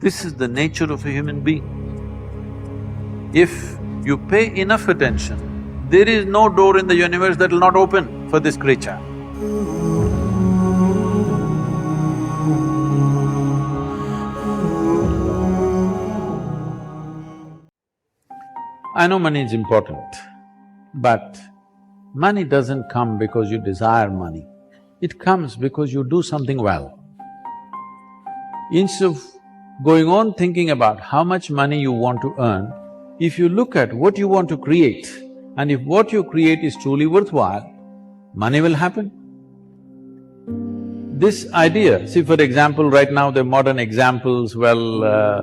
This is the nature of a human being. If you pay enough attention, there is no door in the universe that will not open for this creature. I know money is important, but money doesn't come because you desire money. It comes because you do something well. Instead of going on thinking about how much money you want to earn, if you look at what you want to create, and if what you create is truly worthwhile, money will happen. This idea, see for example, right now the modern examples, there are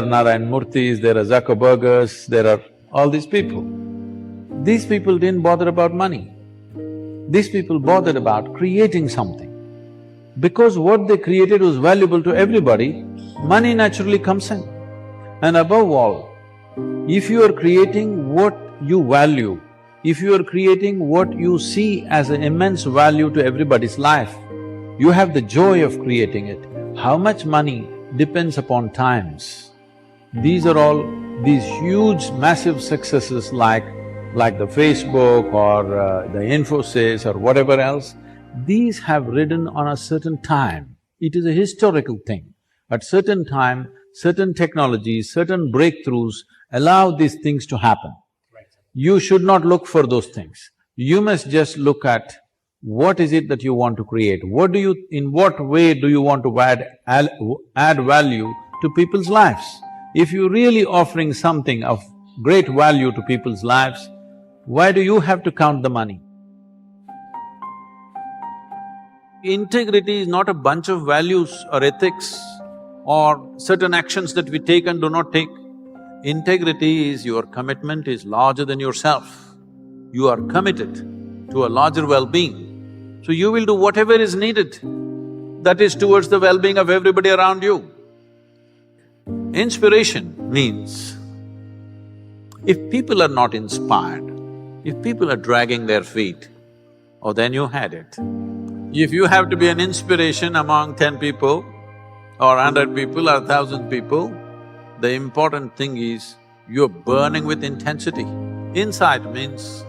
Narayan Murthis, there are Zuckerbergers, there are all these people. These people didn't bother about money. These people bothered about creating something. Because what they created was valuable to everybody, money naturally comes in. And above all, if you are creating what you value, if you are creating what you see as an immense value to everybody's life, you have the joy of creating it. How much money depends upon times. These are all these huge, massive successes like the Facebook or the Infosys or whatever else, these have ridden on a certain time. It is a historical thing. At certain time, certain technologies, certain breakthroughs allow these things to happen. You should not look for those things. You must just look at what is it that you want to create, in what way do you want to add value to people's lives. If you're really offering something of great value to people's lives, why do you have to count the money? Integrity is not a bunch of values or ethics or certain actions that we take and do not take. Integrity is your commitment is larger than yourself. You are committed to a larger well-being, so you will do whatever is needed that is towards the well-being of everybody around you. Inspiration means, if people are not inspired, if people are dragging their feet, oh then you had it. If you have to be an inspiration among 10 people or 100 people or 1,000 people, the important thing is you're burning with intensity. Insight means,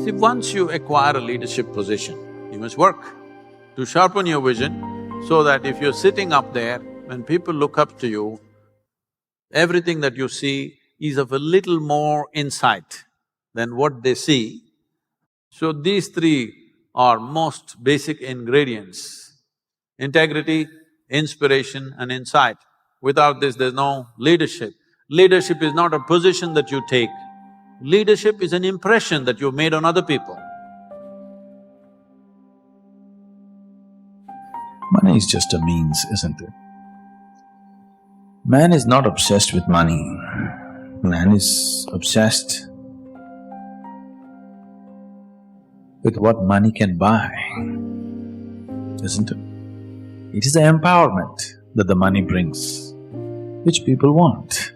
see, once you acquire a leadership position, you must work to sharpen your vision so that if you're sitting up there, when people look up to you, everything that you see is of a little more insight than what they see. So these three are most basic ingredients: integrity, inspiration and insight. Without this, there's no leadership. Leadership is not a position that you take. Leadership is an impression that you've made on other people. Money is just a means, isn't it? Man is not obsessed with money. Man is obsessed with what money can buy, isn't it? It is the empowerment that the money brings, which people want.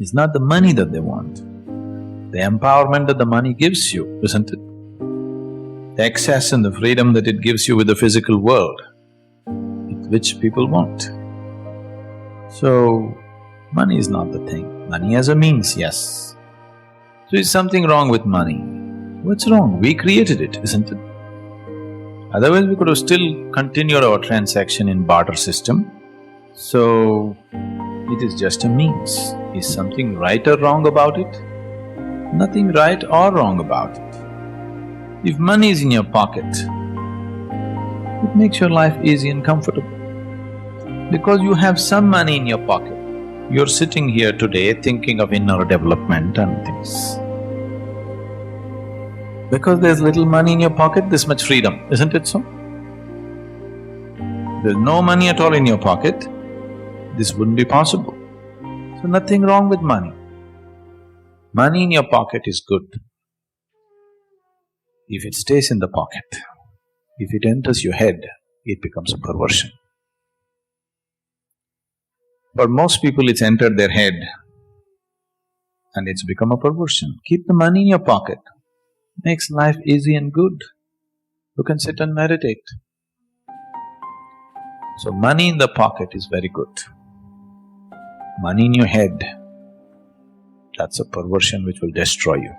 It's not the money that they want, the empowerment that the money gives you, isn't it? The access and the freedom that it gives you with the physical world, which people want. So, money is not the thing. Money as a means, yes. So is something wrong with money? What's wrong? We created it, isn't it? Otherwise we could have still continued our transaction in barter system. So, it is just a means. Is something right or wrong about it? Nothing right or wrong about it. If money is in your pocket, it makes your life easy and comfortable. Because you have some money in your pocket, you're sitting here today thinking of inner development and things. Because there's little money in your pocket, this much freedom, isn't it so? There's no money at all in your pocket, this wouldn't be possible. So nothing wrong with money. Money in your pocket is good. If it stays in the pocket, if it enters your head, it becomes a perversion. For most people, it's entered their head and it's become a perversion. Keep the money in your pocket, makes life easy and good. You can sit and meditate. So money in the pocket is very good. Money in your head, that's a perversion which will destroy you.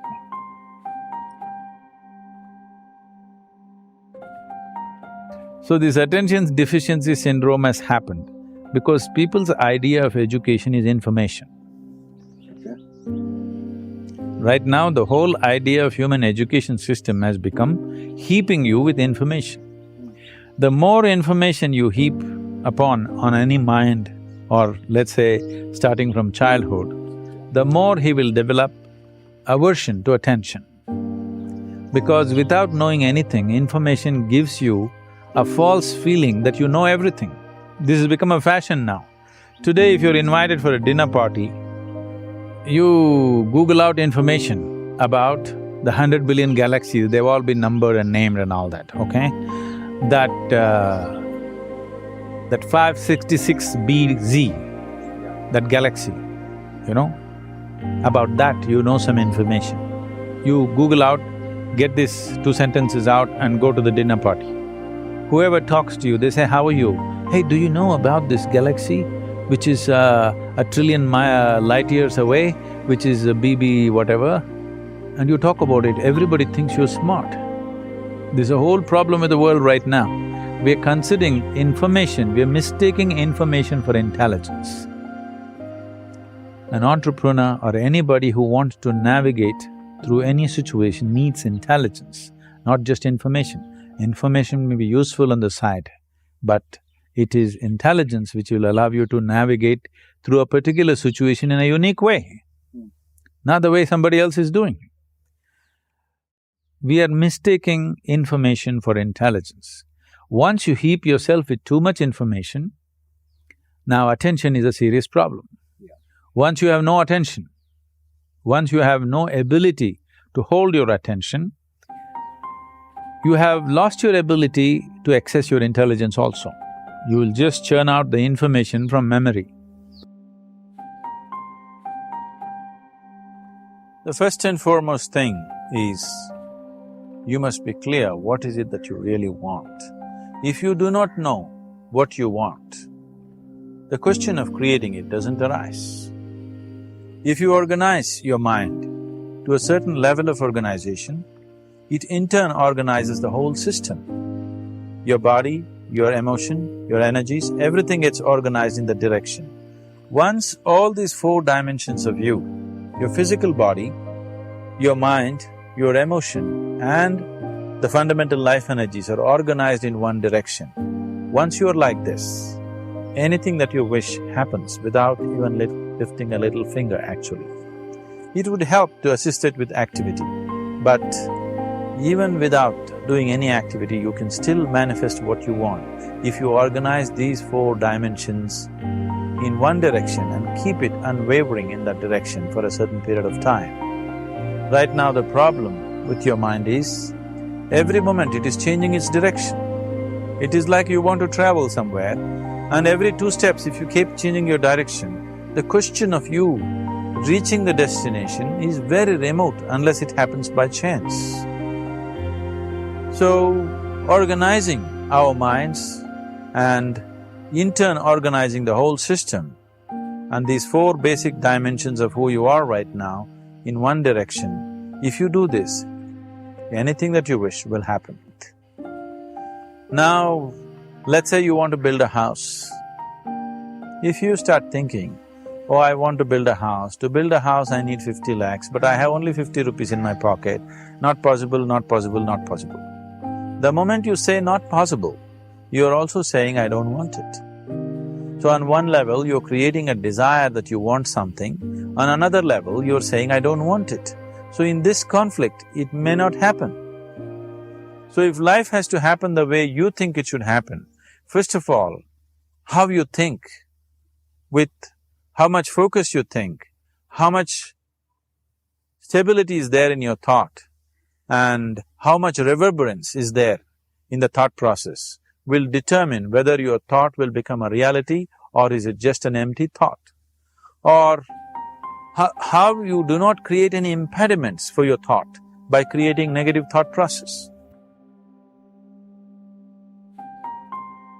So this attention deficiency syndrome has happened because people's idea of education is information. Right now, the whole idea of human education system has become heaping you with information. The more information you heap upon on any mind, or let's say starting from childhood, the more he will develop aversion to attention. Because without knowing anything, information gives you a false feeling that you know everything. This has become a fashion now. Today, if you're invited for a dinner party, you Google out information about the 100 billion galaxies, they've all been numbered and named and all that, okay? That 566 BZ, that galaxy, you know, about that you know some information. You Google out, get these 2 sentences out and go to the dinner party. Whoever talks to you, they say, how are you? Hey, do you know about this galaxy, which is a trillion light years away, which is a BB whatever? And you talk about it, everybody thinks you're smart. There's a whole problem with the world right now. We're considering information, we're mistaking information for intelligence. An entrepreneur or anybody who wants to navigate through any situation needs intelligence, not just information. Information may be useful on the side, but it is intelligence which will allow you to navigate through a particular situation in a unique way, not the way somebody else is doing. We are mistaking information for intelligence. Once you heap yourself with too much information, now attention is a serious problem. Once you have no attention, once you have no ability to hold your attention, you have lost your ability to access your intelligence also. You will just churn out the information from memory. The first and foremost thing is, you must be clear what is it that you really want. If you do not know what you want, the question of creating it doesn't arise. If you organize your mind to a certain level of organization, it in turn organizes the whole system. Your body, your emotion, your energies, everything gets organized in that direction. Once all these 4 dimensions of you, your physical body, your mind, your emotion and the fundamental life energies are organized in one direction, once you're like this, anything that you wish happens without even lifting a little finger actually. It would help to assist it with activity, but even without doing any activity, you can still manifest what you want if you organize these 4 dimensions in one direction and keep it unwavering in that direction for a certain period of time. Right now the problem with your mind is, every moment it is changing its direction. It is like you want to travel somewhere and every 2 steps if you keep changing your direction, the question of you reaching the destination is very remote unless it happens by chance. So, organizing our minds and in turn organizing the whole system and these 4 basic dimensions of who you are right now in one direction, if you do this, anything that you wish will happen. Now, let's say you want to build a house. If you start thinking, oh, I want to build a house. To build a house, I need 50 lakhs, but I have only 50 rupees in my pocket. Not possible, not possible, not possible. The moment you say not possible, you're also saying, I don't want it. So on one level, you're creating a desire that you want something. On another level, you're saying, I don't want it. So in this conflict, it may not happen. So if life has to happen the way you think it should happen, first of all, how you think, with how much focus you think, how much stability is there in your thought, and how much reverberance is there in the thought process will determine whether your thought will become a reality or is it just an empty thought. Or how you do not create any impediments for your thought by creating negative thought process.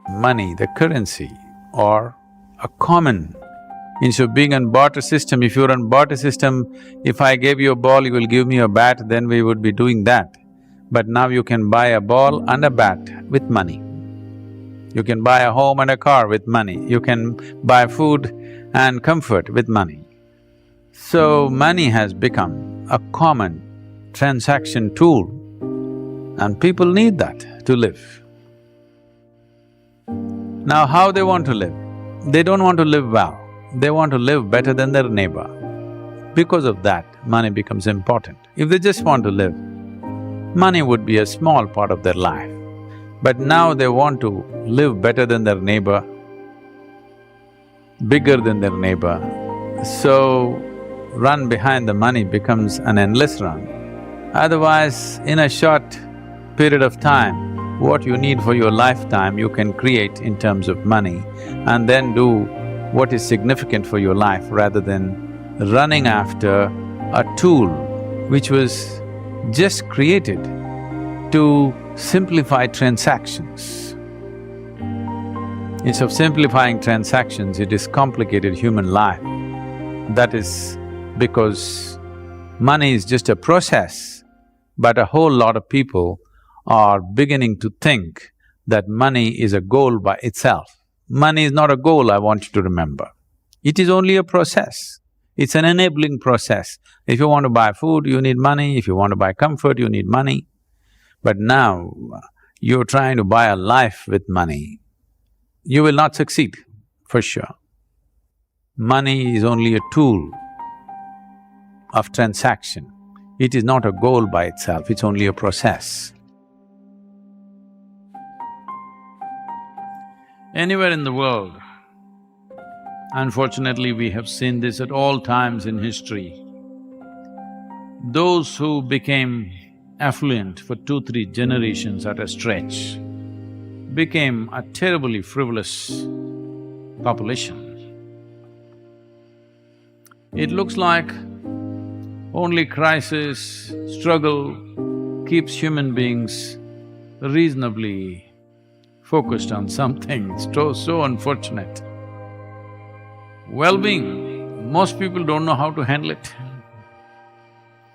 money, the currency, or a common. Instead of being on barter system, if you're on barter system, if I gave you a ball, you will give me a bat, then we would be doing that. But now you can buy a ball and a bat with money. You can buy a home and a car with money. You can buy food and comfort with money. So money has become a common transaction tool, and people need that to live. Now how they want to live? They don't want to live well, they want to live better than their neighbor. Because of that, money becomes important. If they just want to live, money would be a small part of their life. But now they want to live better than their neighbor, bigger than their neighbor. So, run behind the money becomes an endless run. Otherwise, in a short period of time, what you need for your lifetime you can create in terms of money and then do what is significant for your life rather than running after a tool which was just created to simplify transactions. Instead of simplifying transactions, it is complicated human life. That is because money is just a process, but a whole lot of people are beginning to think that money is a goal by itself. Money is not a goal, I want you to remember. It is only a process. It's an enabling process. If you want to buy food, you need money. If you want to buy comfort, you need money. But now, you're trying to buy a life with money, you will not succeed, for sure. Money is only a tool of transaction. It is not a goal by itself, it's only a process. Anywhere in the world, unfortunately we have seen this at all times in history, those who became affluent for 2-3 generations at a stretch became a terribly frivolous population. It looks like only crisis, struggle keeps human beings reasonably focused on something. It's so unfortunate. Well-being, most people don't know how to handle it.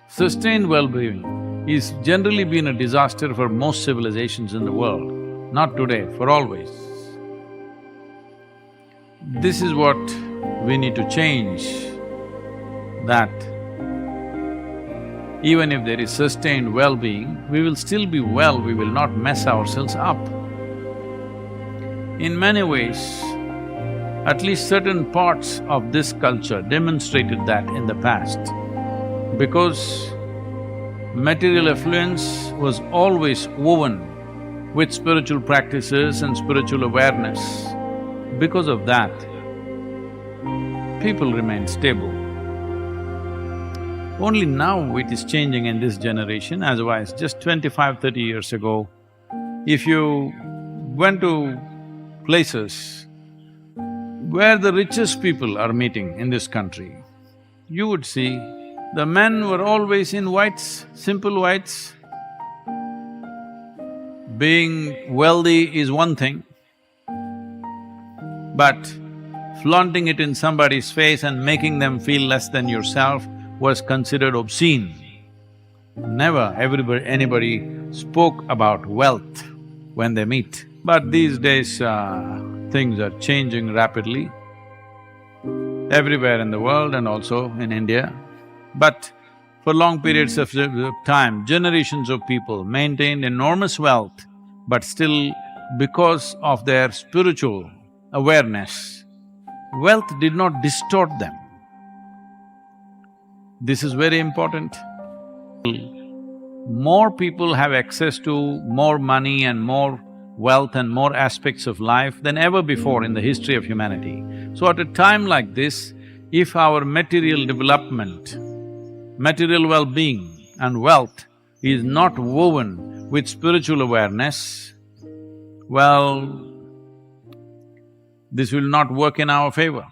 Sustained well-being is generally been a disaster for most civilizations in the world, not today, for always. This is what we need to change, that even if there is sustained well-being, we will still be well, we will not mess ourselves up. In many ways, at least certain parts of this culture demonstrated that in the past, because material affluence was always woven with spiritual practices and spiritual awareness. Because of that, people remain stable. Only now it is changing in this generation, otherwise just 25-30 years ago, if you went to places where the richest people are meeting in this country, you would see the men were always in whites, simple whites. Being wealthy is one thing, but flaunting it in somebody's face and making them feel less than yourself was considered obscene. Never anybody spoke about wealth when they meet. But these days, things are changing rapidly everywhere in the world and also in India. But for long periods of time, generations of people maintained enormous wealth, but still because of their spiritual awareness, wealth did not distort them. This is very important. More people have access to more money and more wealth and more aspects of life than ever before in the history of humanity. So at a time like this, if our material development, material well-being and wealth is not woven with spiritual awareness, well, this will not work in our favor.